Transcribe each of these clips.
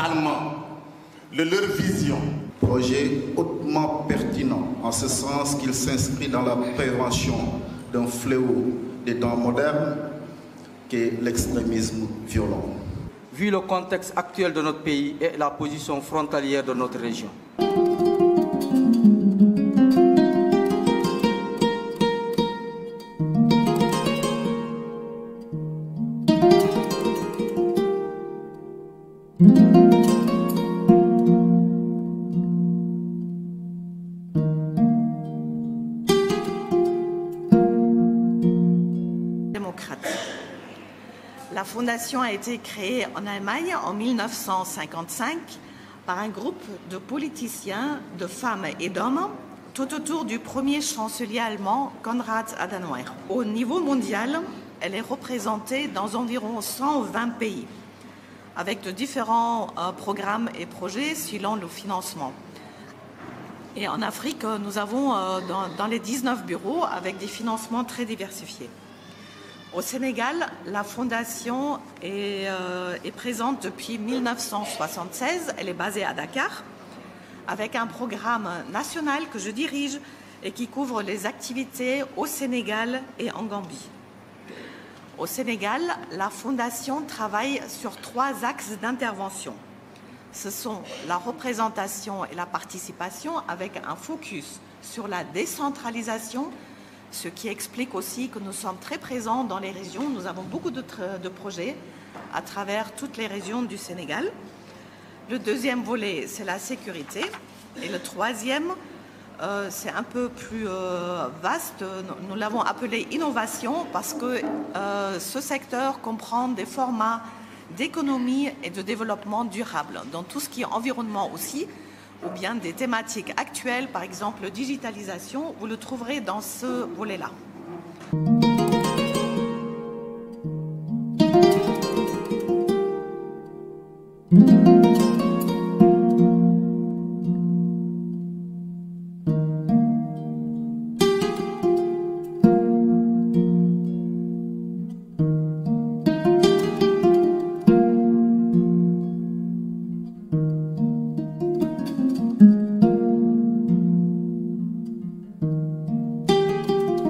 également de leur vision. Projet hautement pertinent, en ce sens qu'il s'inscrit dans la prévention d'un fléau des temps modernes qu'est l'extrémisme violent. Vu le contexte actuel de notre pays et la position frontalière de notre région. La fondation a été créée en Allemagne en 1955 par un groupe de politiciens, de femmes et d'hommes, tout autour du premier chancelier allemand Konrad Adenauer. Au niveau mondial, elle est représentée dans environ 120 pays, avec de différents programmes et projets selon le financement. Et en Afrique, nous avons dans les 19 bureaux avec des financements très diversifiés. Au Sénégal, la fondation est présente depuis 1976. Elle est basée à Dakar, avec un programme national que je dirige et qui couvre les activités au Sénégal et en Gambie. Au Sénégal, la fondation travaille sur 3 axes d'intervention. Ce sont la représentation et la participation avec un focus sur la décentralisation, ce qui explique aussi que nous sommes très présents dans les régions. Nous avons beaucoup de projets à travers toutes les régions du Sénégal. Le deuxième volet, c'est la sécurité. Et le troisième, c'est un peu plus vaste. Nous l'avons appelé innovation parce que ce secteur comprend des formats d'économie et de développement durable, dans tout ce qui est environnement aussi, ou bien des thématiques actuelles, par exemple digitalisation, vous le trouverez dans ce volet-là.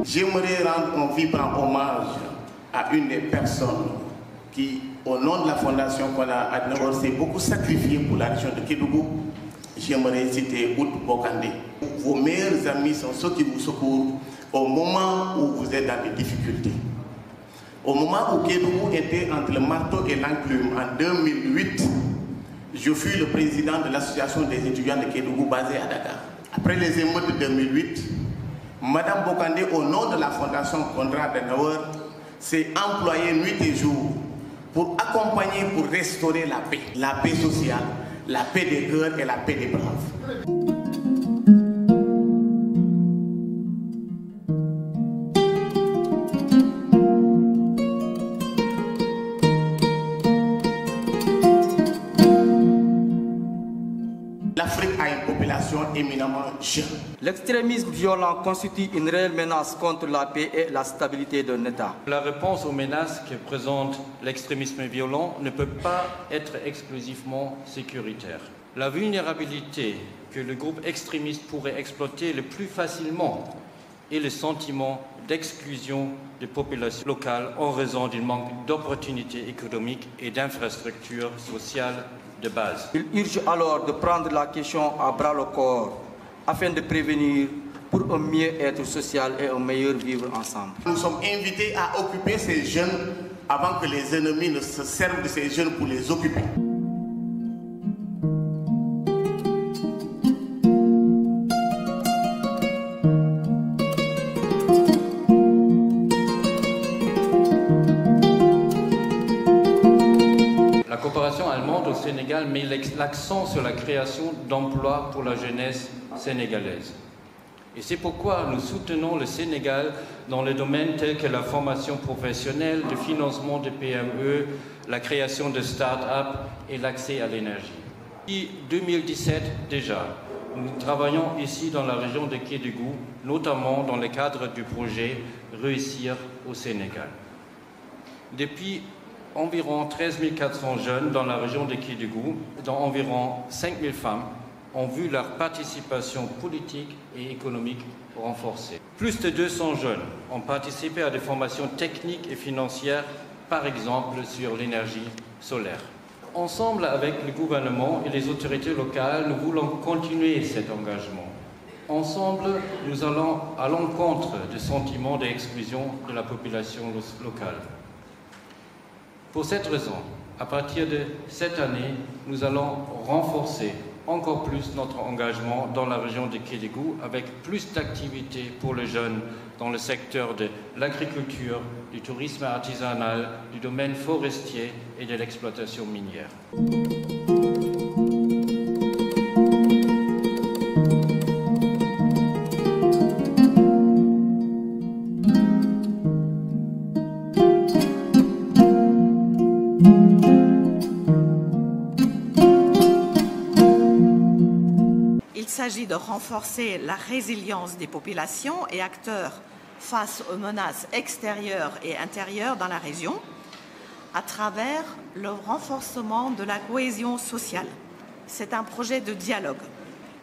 J'aimerais rendre un vibrant hommage à une des personnes qui, au nom de la fondation Konrad Adenauer, s'est beaucoup sacrifiée pour la région de Kédougou. J'aimerais citer Ould Bokandé. Vos meilleurs amis sont ceux qui vous secourent au moment où vous êtes dans des difficultés. Au moment où Kédougou était entre le marteau et l'enclume, en 2008, je fus le président de l'association des étudiants de Kédougou basée à Dakar. Après les émeutes de 2008, Madame Bokandé, au nom de la fondation Konrad Adenauer, s'est employée nuit et jour pour accompagner, pour restaurer la paix sociale, la paix des cœurs et la paix des braves. L'Afrique a une population éminemment jeune. L'extrémisme violent constitue une réelle menace contre la paix et la stabilité d'un État. La réponse aux menaces que présente l'extrémisme violent ne peut pas être exclusivement sécuritaire. La vulnérabilité que le groupe extrémiste pourrait exploiter le plus facilement est le sentiment d'exclusion des populations locales en raison d'un manque d'opportunités économiques et d'infrastructures sociales de base. Il urge alors de prendre la question à bras-le-corps afin de prévenir pour un mieux-être social et un meilleur vivre ensemble. Nous sommes invités à occuper ces jeunes avant que les ennemis ne se servent de ces jeunes pour les occuper. La coopération allemande au Sénégal met l'accent sur la création d'emplois pour la jeunesse sénégalaise. Et c'est pourquoi nous soutenons le Sénégal dans les domaines tels que la formation professionnelle, le financement de PME, la création de start-up et l'accès à l'énergie. Depuis 2017 déjà, nous travaillons ici dans la région de Kédougou, notamment dans le cadre du projet Réussir au Sénégal. Depuis environ 13 400 jeunes dans la région de Kédougou, dont environ 5 000 femmes, ont vu leur participation politique et économique renforcée. Plus de 200 jeunes ont participé à des formations techniques et financières, par exemple sur l'énergie solaire. Ensemble avec le gouvernement et les autorités locales, nous voulons continuer cet engagement. Ensemble, nous allons à l'encontre du sentiment d'exclusion de la population locale. Pour cette raison, à partir de cette année, nous allons renforcer encore plus notre engagement dans la région de Kédougou avec plus d'activités pour les jeunes dans le secteur de l'agriculture, du tourisme artisanal, du domaine forestier et de l'exploitation minière. Il s'agit de renforcer la résilience des populations et acteurs face aux menaces extérieures et intérieures dans la région à travers le renforcement de la cohésion sociale. C'est un projet de dialogue.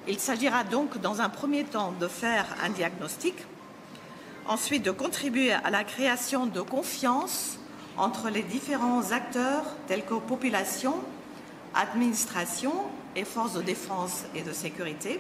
Il s'agira donc dans un premier temps de faire un diagnostic, ensuite de contribuer à la création de confiance entre les différents acteurs tels que population, administration et forces de défense et de sécurité,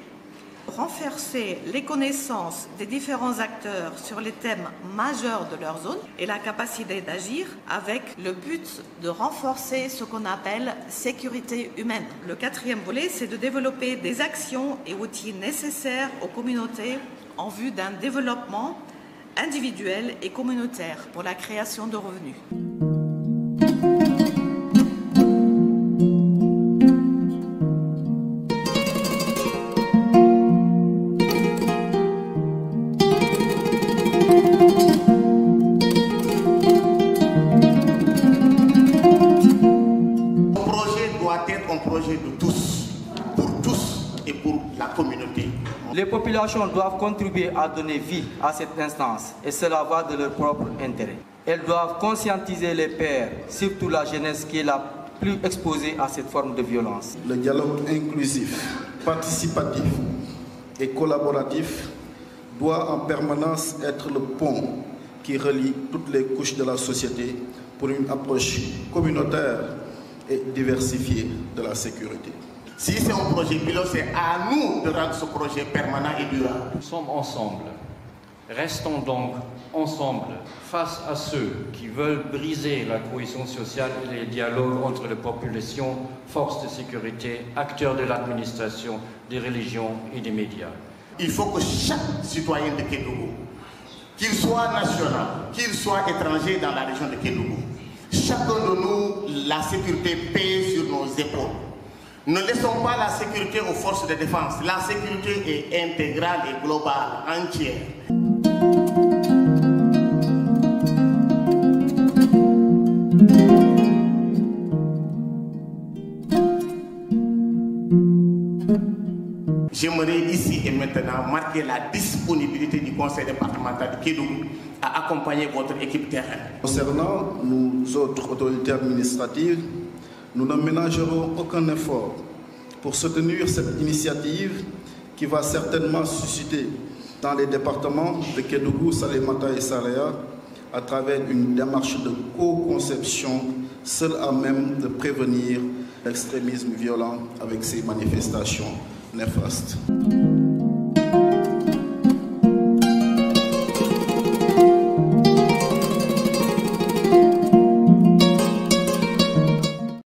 renforcer les connaissances des différents acteurs sur les thèmes majeurs de leur zone et la capacité d'agir avec le but de renforcer ce qu'on appelle sécurité humaine. Le quatrième volet, c'est de développer des actions et outils nécessaires aux communautés en vue d'un développement individuel et communautaire pour la création de revenus. Les populations doivent contribuer à donner vie à cette instance et cela va de leur propre intérêt. Elles doivent conscientiser les pairs, surtout la jeunesse qui est la plus exposée à cette forme de violence. Le dialogue inclusif, participatif et collaboratif doit en permanence être le pont qui relie toutes les couches de la société pour une approche communautaire et diversifiée de la sécurité. Si c'est un projet pilote, c'est à nous de rendre ce projet permanent et durable. Nous sommes ensemble. Restons donc ensemble face à ceux qui veulent briser la cohésion sociale et les dialogues entre les populations, forces de sécurité, acteurs de l'administration, des religions et des médias. Il faut que chaque citoyen de Kédougou, qu'il soit national, qu'il soit étranger dans la région de Kédougou, chacun de nous, la sécurité pèse sur nos épaules. Ne laissons pas la sécurité aux forces de défense. La sécurité est intégrale et globale, entière. J'aimerais ici et maintenant marquer la disponibilité du conseil départemental de Kédougou à accompagner votre équipe terrain. Concernant nous autres autorités administratives, nous ne ménagerons aucun effort pour soutenir cette initiative qui va certainement susciter dans les départements de Kédougou, Salémata et Saraya à travers une démarche de co-conception seule à même de prévenir l'extrémisme violent avec ces manifestations néfastes.